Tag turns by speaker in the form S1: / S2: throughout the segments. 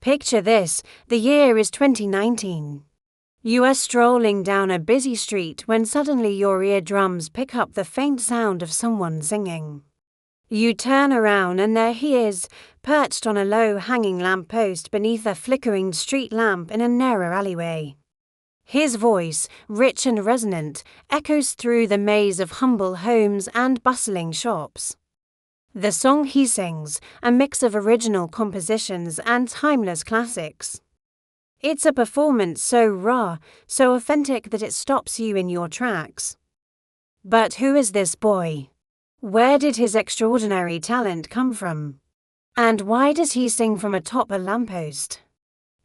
S1: Picture this, the year is 2019. You are strolling down a busy street when suddenly your eardrums pick up the faint sound of someone singing. You turn around and there he is, perched on a low-hanging lamppost beneath a flickering street lamp in a narrow alleyway. His voice, rich and resonant, echoes through the maze of humble homes and bustling shops. The song he sings, a mix of original compositions and timeless classics. It's a performance so raw, so authentic that it stops you in your tracks. But who is this boy? Where did his extraordinary talent come from? And why does he sing from atop a lamppost?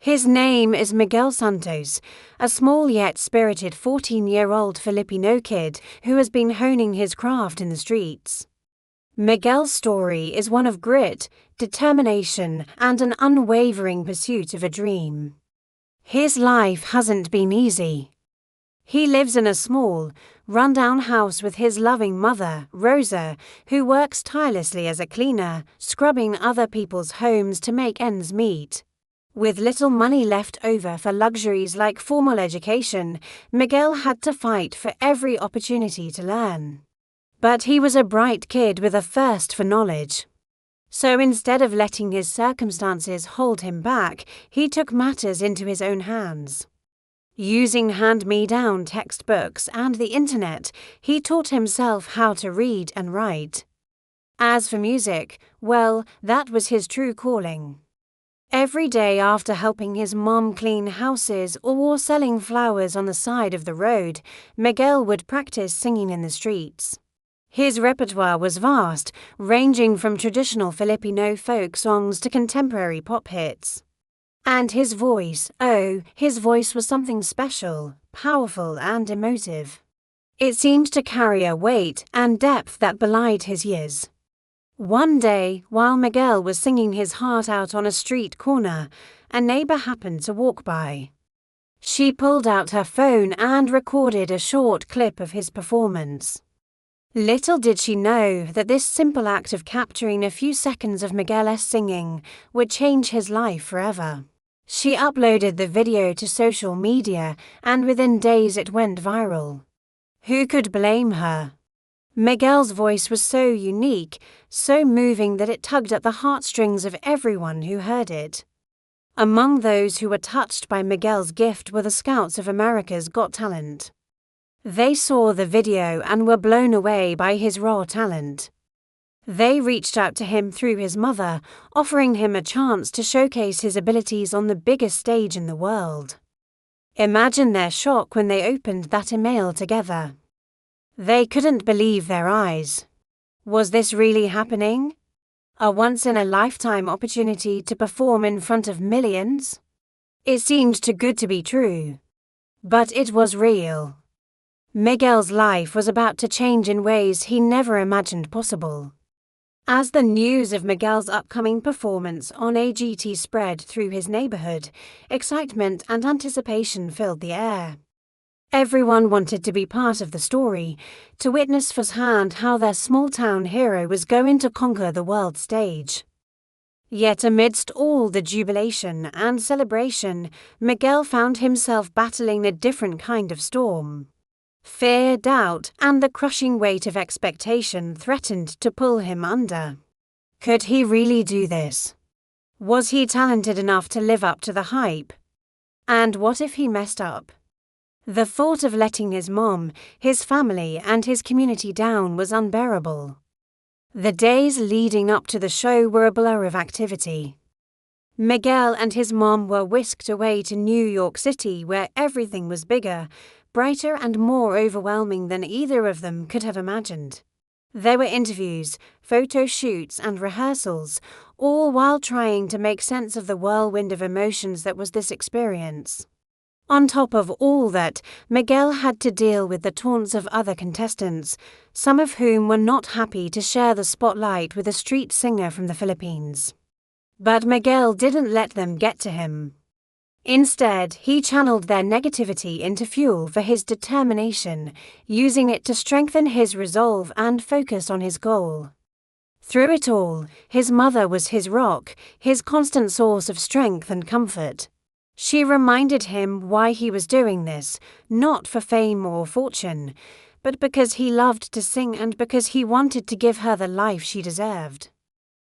S1: His name is Miguel Santos, a small yet spirited 14-year-old Filipino kid who has been honing his craft in the streets. Miguel's story is one of grit, determination, and an unwavering pursuit of a dream. His life hasn't been easy. He lives in a small, run-down house with his loving mother, Rosa, who works tirelessly as a cleaner, scrubbing other people's homes to make ends meet. With little money left over for luxuries like formal education, Miguel had to fight for every opportunity to learn. But he was a bright kid with a thirst for knowledge. So instead of letting his circumstances hold him back, he took matters into his own hands. Using hand-me-down textbooks and the internet, he taught himself how to read and write. As for music, well, that was his true calling. Every day after helping his mom clean houses or selling flowers on the side of the road, Miguel would practice singing in the streets. His repertoire was vast, ranging from traditional Filipino folk songs to contemporary pop hits. And his voice was something special, powerful and emotive. It seemed to carry a weight and depth that belied his years. One day, while Miguel was singing his heart out on a street corner, a neighbor happened to walk by. She pulled out her phone and recorded a short clip of his performance. Little did she know that this simple act of capturing a few seconds of Miguel's singing would change his life forever. She uploaded the video to social media, and within days it went viral. Who could blame her? Miguel's voice was so unique, so moving that it tugged at the heartstrings of everyone who heard it. Among those who were touched by Miguel's gift were the scouts of America's Got Talent. They saw the video and were blown away by his raw talent. They reached out to him through his mother, offering him a chance to showcase his abilities on the biggest stage in the world. Imagine their shock when they opened that email together. They couldn't believe their eyes. Was this really happening? A once-in-a-lifetime opportunity to perform in front of millions? It seemed too good to be true. But it was real. Miguel's life was about to change in ways he never imagined possible. As the news of Miguel's upcoming performance on AGT spread through his neighborhood, excitement and anticipation filled the air. Everyone wanted to be part of the story, to witness firsthand how their small-town hero was going to conquer the world stage. Yet amidst all the jubilation and celebration, Miguel found himself battling a different kind of storm. Fear, doubt, and the crushing weight of expectation threatened to pull him under. Could he really do this? Was he talented enough to live up to the hype? And what if he messed up? The thought of letting his mom, his family, and his community down was unbearable. The days leading up to the show were a blur of activity. Miguel and his mom were whisked away to New York City, where everything was bigger, brighter, and more overwhelming than either of them could have imagined. There were interviews, photo shoots, and rehearsals, all while trying to make sense of the whirlwind of emotions that was this experience. On top of all that, Miguel had to deal with the taunts of other contestants, some of whom were not happy to share the spotlight with a street singer from the Philippines. But Miguel didn't let them get to him. Instead, he channeled their negativity into fuel for his determination, using it to strengthen his resolve and focus on his goal. Through it all, his mother was his rock, his constant source of strength and comfort. She reminded him why he was doing this, not for fame or fortune, but because he loved to sing and because he wanted to give her the life she deserved.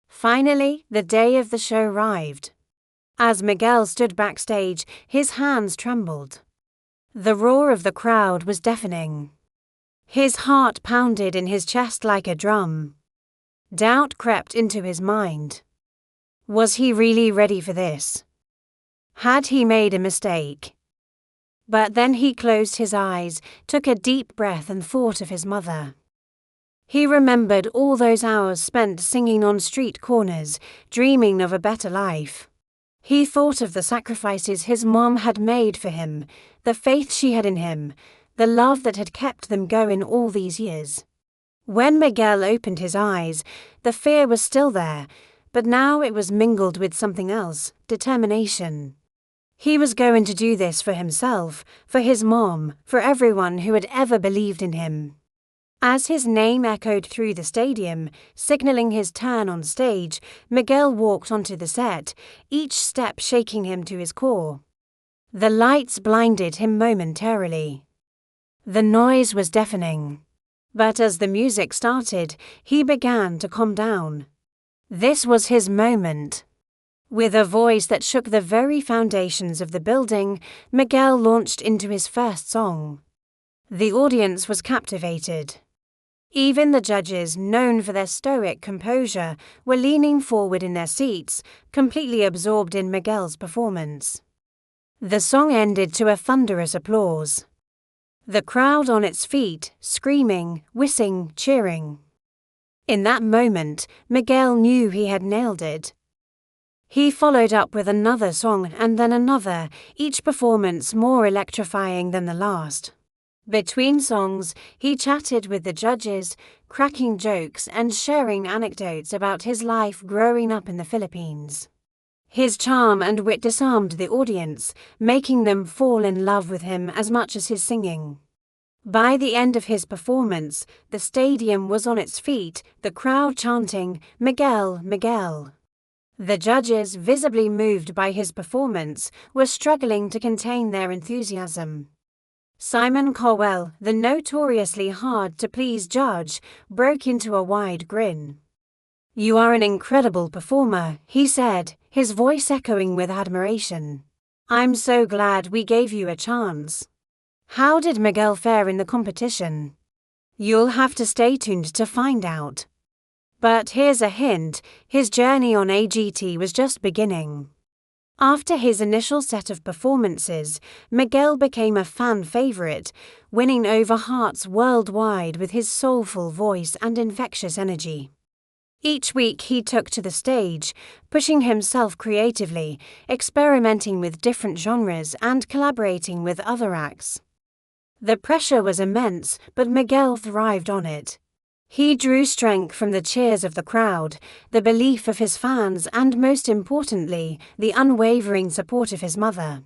S1: Finally, the day of the show arrived. As Miguel stood backstage, his hands trembled. The roar of the crowd was deafening. His heart pounded in his chest like a drum. Doubt crept into his mind. Was he really ready for this? Had he made a mistake? But then he closed his eyes, took a deep breath and thought of his mother. He remembered all those hours spent singing on street corners, dreaming of a better life. He thought of the sacrifices his mom had made for him, the faith she had in him, the love that had kept them going all these years. When Miguel opened his eyes, the fear was still there, but now it was mingled with something else, determination. He was going to do this for himself, for his mom, for everyone who had ever believed in him. As his name echoed through the stadium, signaling his turn on stage, Miguel walked onto the set, each step shaking him to his core. The lights blinded him momentarily. The noise was deafening. But as the music started, he began to calm down. This was his moment. With a voice that shook the very foundations of the building, Miguel launched into his first song. The audience was captivated. Even the judges, known for their stoic composure, were leaning forward in their seats, completely absorbed in Miguel's performance. The song ended to a thunderous applause. The crowd on its feet, screaming, whistling, cheering. In that moment, Miguel knew he had nailed it. He followed up with another song and then another, each performance more electrifying than the last. Between songs, he chatted with the judges, cracking jokes and sharing anecdotes about his life growing up in the Philippines. His charm and wit disarmed the audience, making them fall in love with him as much as his singing. By the end of his performance, the stadium was on its feet, the crowd chanting, "Miguel, Miguel." The judges, visibly moved by his performance, were struggling to contain their enthusiasm. Simon Cowell, the notoriously hard-to-please judge, broke into a wide grin. "You are an incredible performer," he said, his voice echoing with admiration. "I'm so glad we gave you a chance." How did Miguel fare in the competition? You'll have to stay tuned to find out. But here's a hint, his journey on AGT was just beginning. After his initial set of performances, Miguel became a fan favorite, winning over hearts worldwide with his soulful voice and infectious energy. Each week he took to the stage, pushing himself creatively, experimenting with different genres and collaborating with other acts. The pressure was immense, but Miguel thrived on it. He drew strength from the cheers of the crowd, the belief of his fans, and most importantly, the unwavering support of his mother.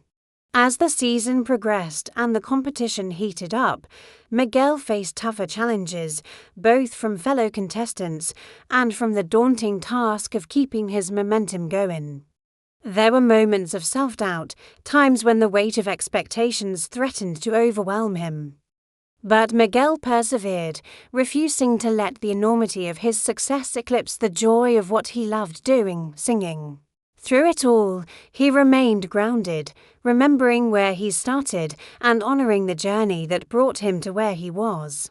S1: As the season progressed and the competition heated up, Miguel faced tougher challenges, both from fellow contestants and from the daunting task of keeping his momentum going. There were moments of self-doubt, times when the weight of expectations threatened to overwhelm him. But Miguel persevered, refusing to let the enormity of his success eclipse the joy of what he loved doing, singing. Through it all, he remained grounded, remembering where he started and honoring the journey that brought him to where he was.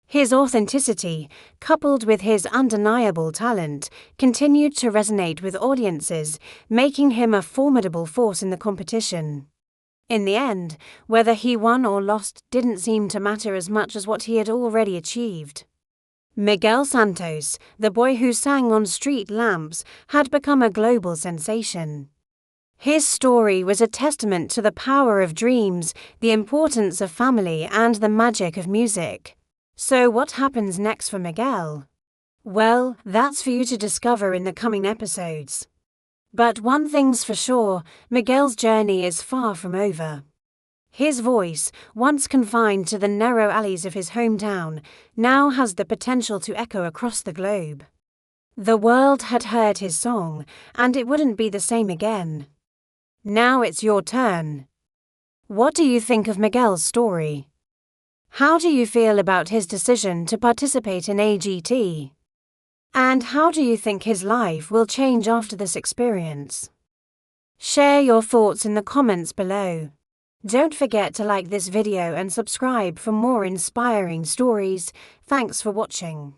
S1: His authenticity, coupled with his undeniable talent, continued to resonate with audiences, making him a formidable force in the competition. In the end, whether he won or lost didn't seem to matter as much as what he had already achieved. Miguel Santos, the boy who sang on street lamps, had become a global sensation. His story was a testament to the power of dreams, the importance of family, and the magic of music. So what happens next for Miguel? Well, that's for you to discover in the coming episodes. But one thing's for sure, Miguel's journey is far from over. His voice, once confined to the narrow alleys of his hometown, now has the potential to echo across the globe. The world had heard his song, and it wouldn't be the same again. Now it's your turn. What do you think of Miguel's story? How do you feel about his decision to participate in AGT? And how do you think his life will change after this experience? Share your thoughts in the comments below. Don't forget to like this video and subscribe for more inspiring stories. Thanks for watching.